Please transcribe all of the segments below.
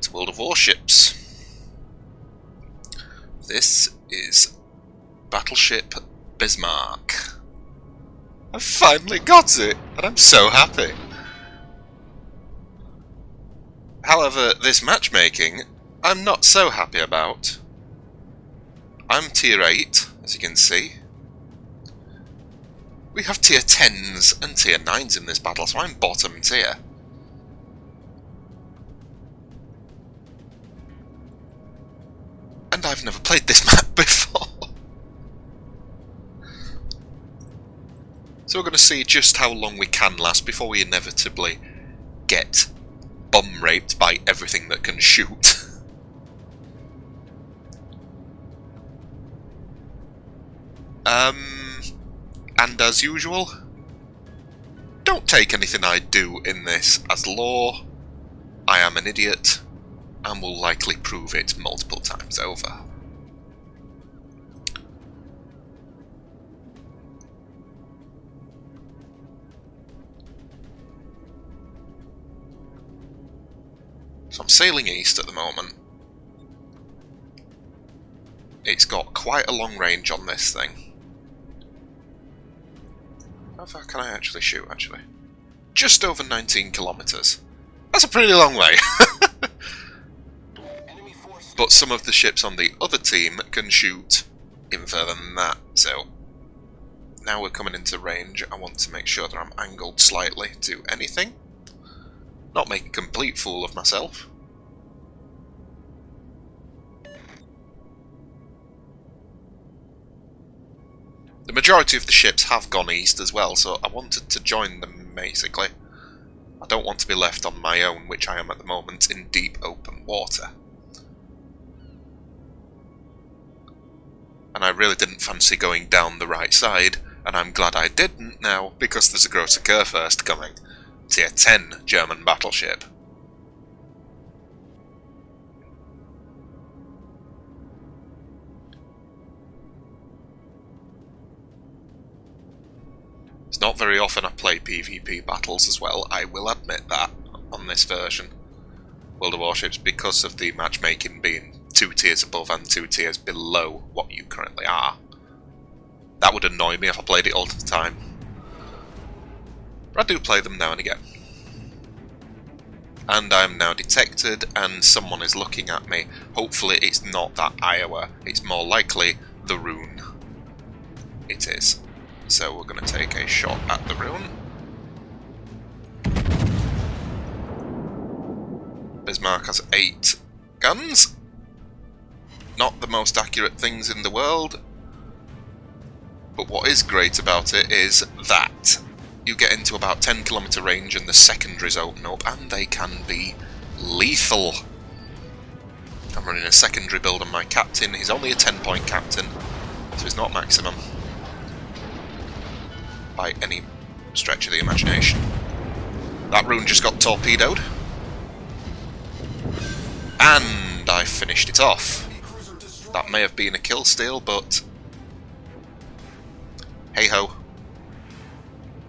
to World of Warships. This is Battleship Bismarck. I finally got it, and I'm so happy. However, this matchmaking, I'm not so happy about. I'm tier 8, as you can see. We have tier 10s and tier 9s in this battle, so I'm bottom tier. And I've never played this map before. So we're going to see just how long we can last before we inevitably get bum-raped by everything that can shoot. And as usual, don't take anything I do in this as law. I am an idiot, and will likely prove it multiple times over. So I'm sailing east at the moment. It's got quite a long range on this thing. How far can I actually shoot, actually? Just over 19 kilometers. That's a pretty long way. But some of the ships on the other team can shoot even further than that, so now we're coming into range. I want to make sure that I'm angled slightly to anything. Not make a complete fool of myself. The majority of the ships have gone east as well, so I wanted to join them, basically. I don't want to be left on my own, which I am at the moment, in deep open water. And I really didn't fancy going down the right side, and I'm glad I didn't now, because there's a Großer Kurfürst coming. Tier 10 German battleship. It's not very often I play PvP battles as well, I will admit that, on this version. World of Warships, because of the matchmaking being 2 tiers above and 2 tiers below what you currently are. That would annoy me if I played it all the time. But I do play them now and again. And I'm now detected, and someone is looking at me. Hopefully it's not that Iowa, it's more likely the rune. It is. So we're going to take a shot at the rune. Bismarck has 8 guns. Not the most accurate things in the world. But what is great about it is that you get into about 10km range and the secondaries open up, and they can be lethal. I'm running a secondary build on my captain. He's only a 10-point captain, so he's not maximum by any stretch of the imagination. That rune just got torpedoed. And I finished it off. That may have been a kill steal, but hey ho.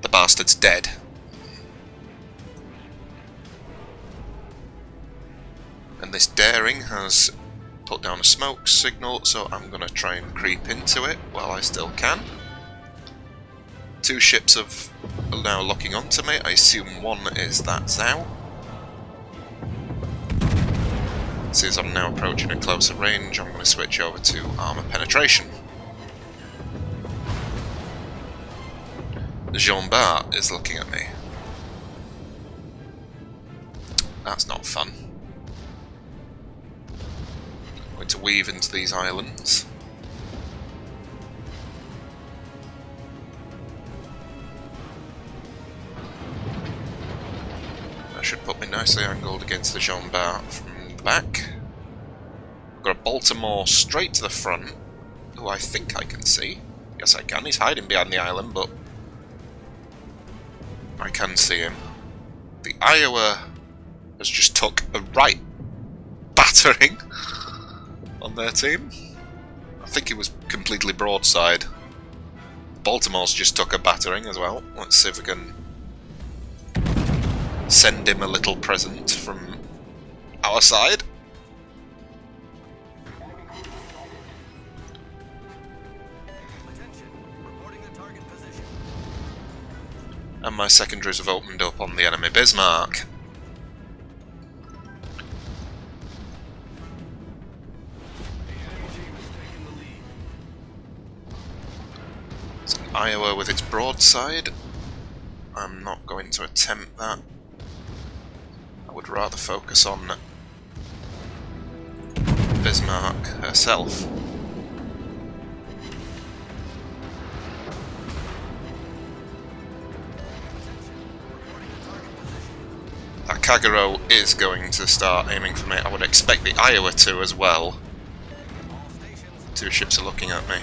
The bastard's dead. And this daring has put down a smoke signal, so I'm going to try and creep into it while I still can. 2 ships are now locking onto me. I assume one is that Zhao. Since I'm now approaching a closer range, I'm going to switch over to armor penetration. Jean Bart is looking at me. That's not fun. I'm going to weave into these islands. That should put me nicely angled against the Jean Bart from the back. I've got a Baltimore straight to the front, who I think I can see. Yes, I can. He's hiding behind the island, but I can see him. The Iowa has just took a right battering on their team. I think it was completely broadside. Baltimore's just took a battering as well. Let's see if we can send him a little present from our side. And my secondaries have opened up on the enemy Bismarck. It's an Iowa with its broadside. I'm not going to attempt that. I would rather focus on Bismarck herself. That Kagero is going to start aiming for me. I would expect the Iowa to as well. 2 ships are looking at me.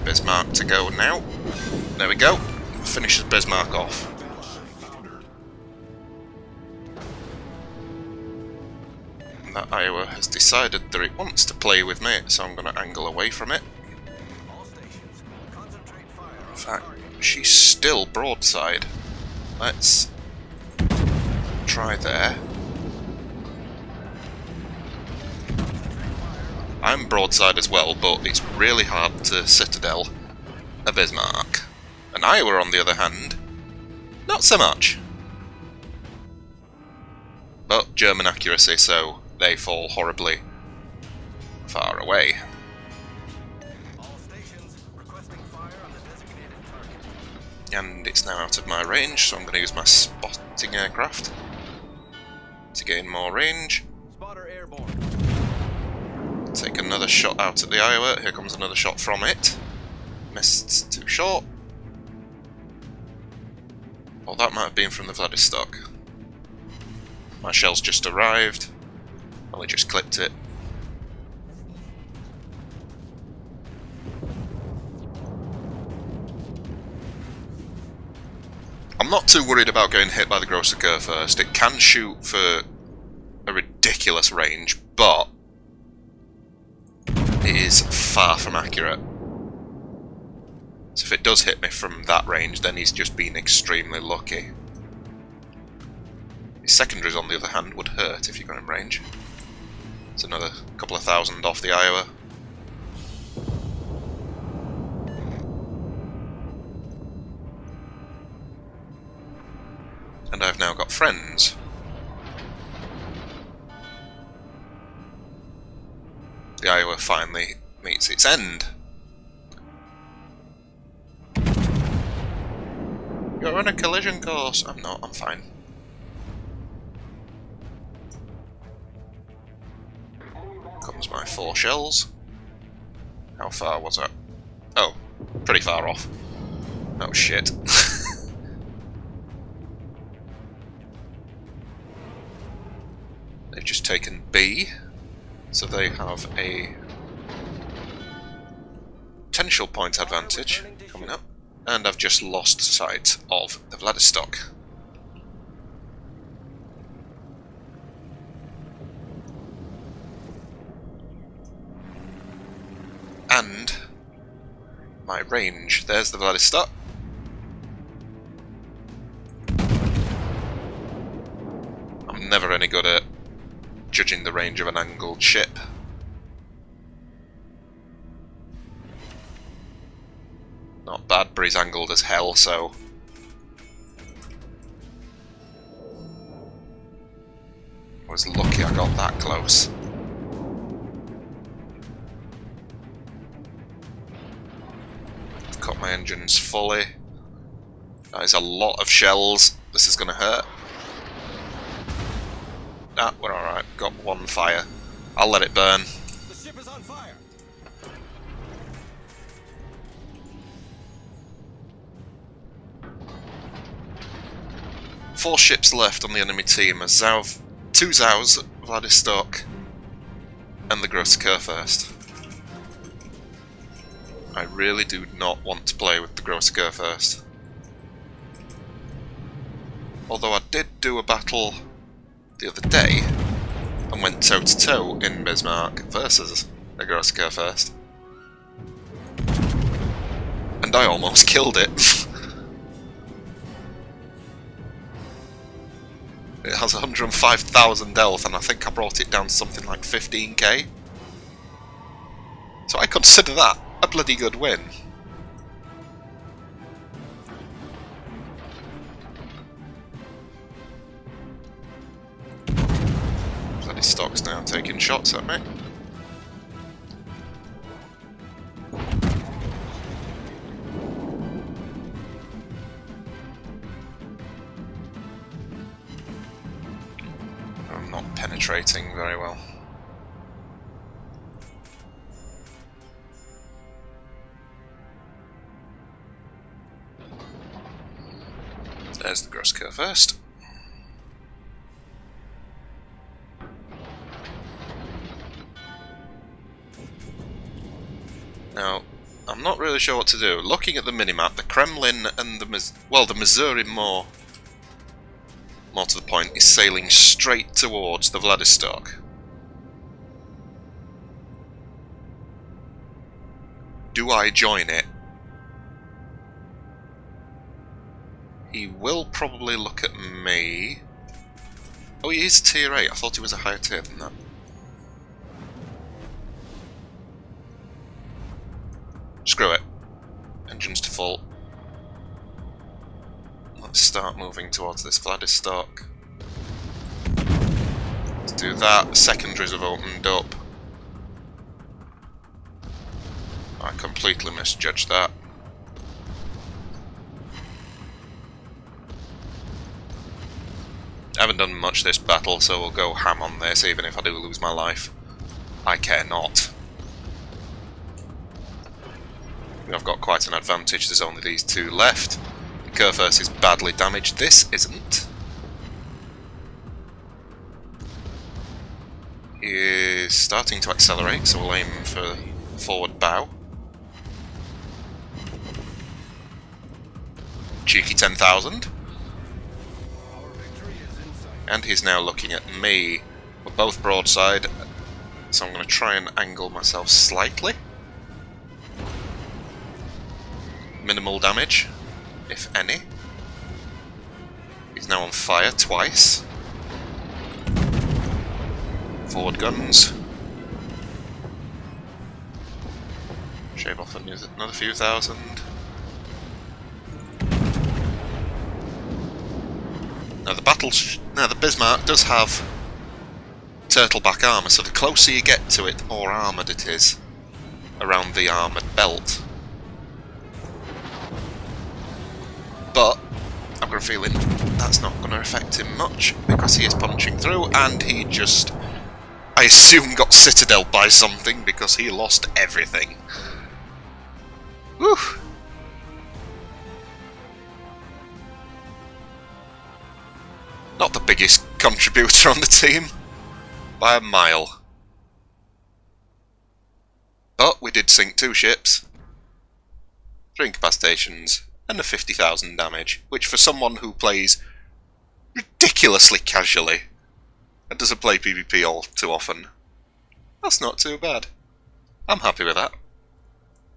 Bismarck to go now. There we go. Finishes Bismarck off. And that Iowa has decided that it wants to play with me, so I'm going to angle away from it. In fact, she's still broadside. Let's try there. I'm broadside as well, but it's really hard to citadel a Bismarck. An Iowa, on the other hand, not so much. But German accuracy, so they fall horribly far away. And it's now out of my range, so I'm going to use my spotting aircraft to gain more range. Spotter airborne. Take another shot out at the Iowa. Here comes another shot from it. Missed too short. Oh, that might have been from the Vladivostok. My shell's just arrived. Well, I just clipped it. I'm not too worried about getting hit by the Grosser Kurfürst. It can shoot for a ridiculous range, but it is far from accurate. So if it does hit me from that range, then he's just been extremely lucky. His secondaries, on the other hand, would hurt if you got in range. It's another couple of thousand off the Iowa. And I've now got friends. The Iowa finally meets its end. You're on a collision course. I'm not, I'm fine. Comes my 4 shells. How far was that? Oh, pretty far off. Oh shit. They've just taken B, so they have a potential point advantage coming up, and I've just lost sight of the Vladivostok. And my range, there's the Vladivostok. I'm never any good at judging the range of an angled ship. Not bad, but he's angled as hell, so I was lucky I got that close. I've cut my engines fully. That is a lot of shells. This is going to hurt. Ah, we're alright. Got 1 fire. I'll let it burn. The ship is on fire. Four ships left on the enemy team: a Zauv, 2 Zaus, Vladivostok, and the Grosser Kurfürst. I really do not want to play with the Grosser Kurfürst. Although I did do a battle the other day and went toe-to-toe in Bismarck versus the Grosker first. And I almost killed it. It has 105,000 health, and I think I brought it down to something like 15k. So I consider that a bloody good win. Bloody stock's now taking shots at me. I'm not penetrating very well. There's the Grosker first. Now, I'm not really sure what to do. Looking at the minimap, the Kremlin and the Missouri more to the point, is sailing straight towards the Vladivostok. Do I join it? He will probably look at me. Oh, he is tier 8. I thought he was a higher tier than that. Screw it. Engines to full. Let's start moving towards this Vladivostok. Let's do that. Secondaries have opened up. I completely misjudged that. I haven't done much this battle, so we'll go ham on this, even if I do lose my life. I care not. I've got quite an advantage, there's only these two left. The Kurfürst is badly damaged, this isn't. He is starting to accelerate, so we'll aim for forward bow. Cheeky 10,000. And he's now looking at me. We're both broadside, so I'm going to try and angle myself slightly. Minimal damage, if any. He's now on fire twice. Forward guns. Shave off another few thousand. Now the Bismarck does have turtleback armour, so the closer you get to it, the more armoured it is around the armoured belt. But I've got a feeling that's not going to affect him much, because he is punching through, and he just, I assume, got citadeled by something, because he lost everything. Whew! Not the biggest contributor on the team, by a mile. But we did sink 2 ships, 3 incapacitations, and a 50,000 damage, which for someone who plays ridiculously casually and doesn't play PvP all too often, that's not too bad. I'm happy with that.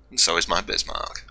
And so is my Bismarck.